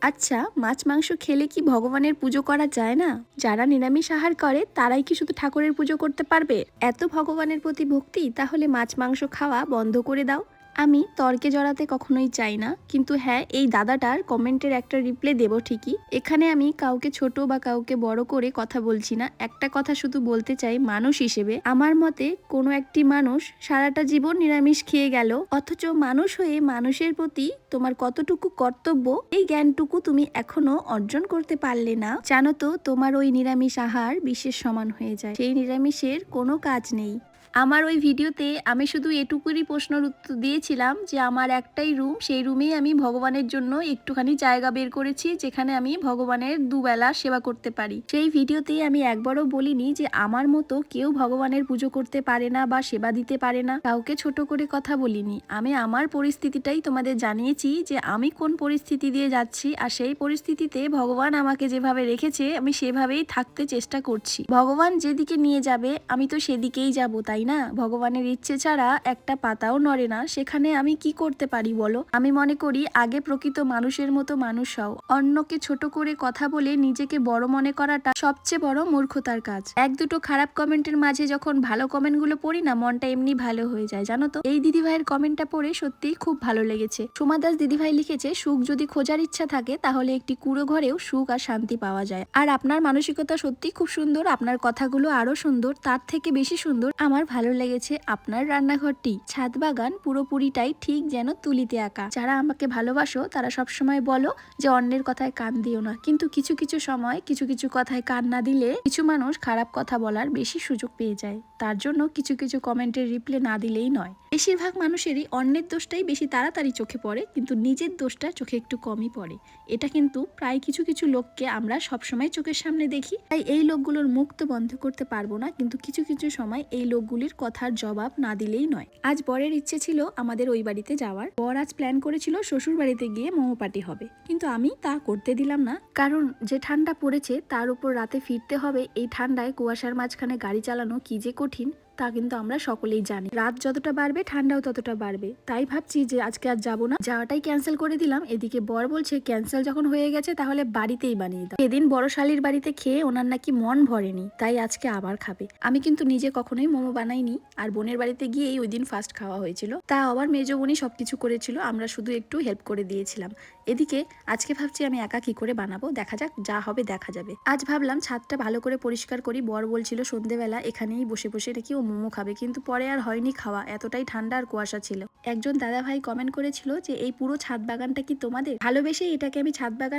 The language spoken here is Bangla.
আচ্ছা, মাছ মাংস খেলে কি ভগবানের পুজো করা যায় না? যারা নিরামিষ আহার করে তারাই কি শুধু ঠাকুরের পুজো করতে পারবে? এত ভগবানের প্রতি ভক্তি, তাহলে মাছ মাংস খাওয়া বন্ধ করে দাও। আমি তর্কে জড়াতে কখনোই চাই না, কিন্তু হ্যাঁ, এই দাদাটার কমেন্টের একটা রিপ্লাই দেব ঠিকই। এখানে আমি কাউকে ছোট বা কাউকে বড় করে কথা বলছি না, একটা কথা শুধু বলতে চাই, মানুষ হিসেবে আমার মতে কোনো একটি মানুষ সারাটা জীবন নিরামিষ খেয়ে গেল, অথচ মানুষ হয়ে মানুষের প্রতি তোমার কতটুকু কর্তব্য, এই জ্ঞানটুকু তুমি এখনো অর্জন করতে পারলে না। জানো তো, তোমার ওই নিরামিষ আহার বিশ্বের সমান হয়ে যায়, সেই নিরামিষের কোনো কাজ নেই। আমার ওই ভিডিওতে আমি শুধু এটুকুরই প্রশ্নের উত্তর দিয়েছিলাম যে আমার একটাই রুম, সেই রুমেই আমি ভগবানের জন্য একটুখানি জায়গা বের করেছি যেখানে আমি ভগবানের দুবেলা সেবা করতে পারি। সেই ভিডিওতে আমি একবারও বলিনি যে আমার মতো কেউ ভগবানের পুজো করতে পারে না বা সেবা দিতে পারে না, কাউকে ছোট করে কথা বলিনি। আমি আমার পরিস্থিতিটাই তোমাদের জানিয়েছি যে আমি কোন পরিস্থিতি দিয়ে যাচ্ছি, আর সেই পরিস্থিতিতে ভগবান আমাকে যেভাবে রেখেছে আমি সেভাবেই থাকতে চেষ্টা করছি। ভগবান যেদিকে নিয়ে যাবে আমি তো সেদিকেই যাব, তাই না? ভগবানের ইচ্ছে ছাড়া একটা পাতাও নড়ে না, সেখানে আমি কি করতে পারি বলো? আমি মনে করি আগে প্রকৃত মানুষের মতো মানুষ হও। অন্যকে ছোট করে কথা বলে নিজেকে বড় মনে করাটা সবচেয়ে বড় মূর্খতার কাজ। এক দুটো খারাপ কমেন্টের মাঝে যখন ভালো কমেন্টগুলো পড়ি না, মনটা এমনি ভালো হয়ে যায়। জানো তো, এই দিদিভাইয়ের কমেন্টটা পড়ে সত্যিই খুব ভালো লেগেছে। সোমা দাস দিদিভাই লিখেছে, সুখ যদি খোঁজার ইচ্ছা থাকে তাহলে একটি কুঁড়ো ঘরেও সুখ আর শান্তি পাওয়া যায়। আর আপনার মানসিকতা সত্যি খুব সুন্দর, আপনার কথাগুলো আরো সুন্দর। তার থেকে বেশি সুন্দর আমার ভালো লেগেছে আপনার রান্নাঘরটি, ছাদ বাগান পুরোপুরিটাই ঠিক যেন তুলিতে আঁকা। যারা আমাকে ভালোবাসো তারা সবসময় বলো যে অন্যের কথায় কান দিও না, কিন্তু কিছু কিছু সময় কিছু কিছু কথায় কান না দিলে কিছু মানুষ খারাপ কথা বলার বেশি সুযোগ পেয়ে যায়। তার জন্য কিছু কিছু কমেন্টের রিপ্লাই না দিলেই নয়। বেশিরভাগ মানুষেরই অন্যের দোষটাই বেশি তাড়াতাড়ি চোখে পড়ে, কিন্তু নিজের দোষটা চোখে একটু কমই পড়ে। এটা কিন্তু প্রায় কিছু কিছু লোককে আমরা সবসময় চোখের সামনে দেখি। তাই এই লোকগুলোর মুখ তো বন্ধ করতে পারবো না, কিন্তু কিছু কিছু সময় এই লোকগুলির কথার জবাব না দিলেই নয়। আজ বরের ইচ্ছে ছিল আমাদের ওই বাড়িতে যাওয়ার। বর আজ প্ল্যান করেছিল শ্বশুর বাড়িতে গিয়ে মোমো পার্টি হবে, কিন্তু আমি তা করতে দিলাম না, কারণ যে ঠান্ডা পড়েছে তার উপর রাতে ফিরতে হবে। এই ঠান্ডায় কুয়াশার মাঝখানে গাড়ি চালানো কি যে কঠিন তা কিন্তু আমরা সকলেই জানি। রাত যতটা বাড়বে ঠান্ডাও ততটা বাড়বে, তাই ভাবছি যে আজকে আর যাবো না, যাওয়াটাই ক্যান্সেল করে দিলাম। এদিকে বর বলছে ক্যান্সেল যখন হয়ে গেছে তাহলে বাড়িতেই বানিয়ে দাও। সেদিন বড় শালির বাড়িতে খেয়ে ওনার নাকি মন ভরেনি, তাই আজকে আবার খাবে। আমি কিন্তু নিজে কখনোই মোমো বানাইনি, আর বোনের বাড়িতে গিয়েই ওই দিন ফার্স্ট খাওয়া হয়েছিল। তা আবার মেজো বোনই সবকিছু করেছিল, আমরা শুধু একটু হেল্প করে দিয়েছিলাম। এদিকে আজকে ভাবছি আমি একা কি করে বানাবো, দেখা যাক, যা হবে দেখা যাবে। আজ ভাবলাম ছাদটা ভালো করে পরিষ্কার করি। বর বলছিল সন্ধেবেলা এখানেই বসে বসে নাকি ও মোমো খাবে, কিন্তু পরে আর হয়নি খাওয়া, এতটাই ঠান্ডা আর কুয়াশা ছিল। একজন দাদা ভাই কমেন্ট করেছিল যে এই পুরো ছাদ বাগানটা কি তোমাদের? ভালোবেসে এটাকে আমি ছাদ বাগান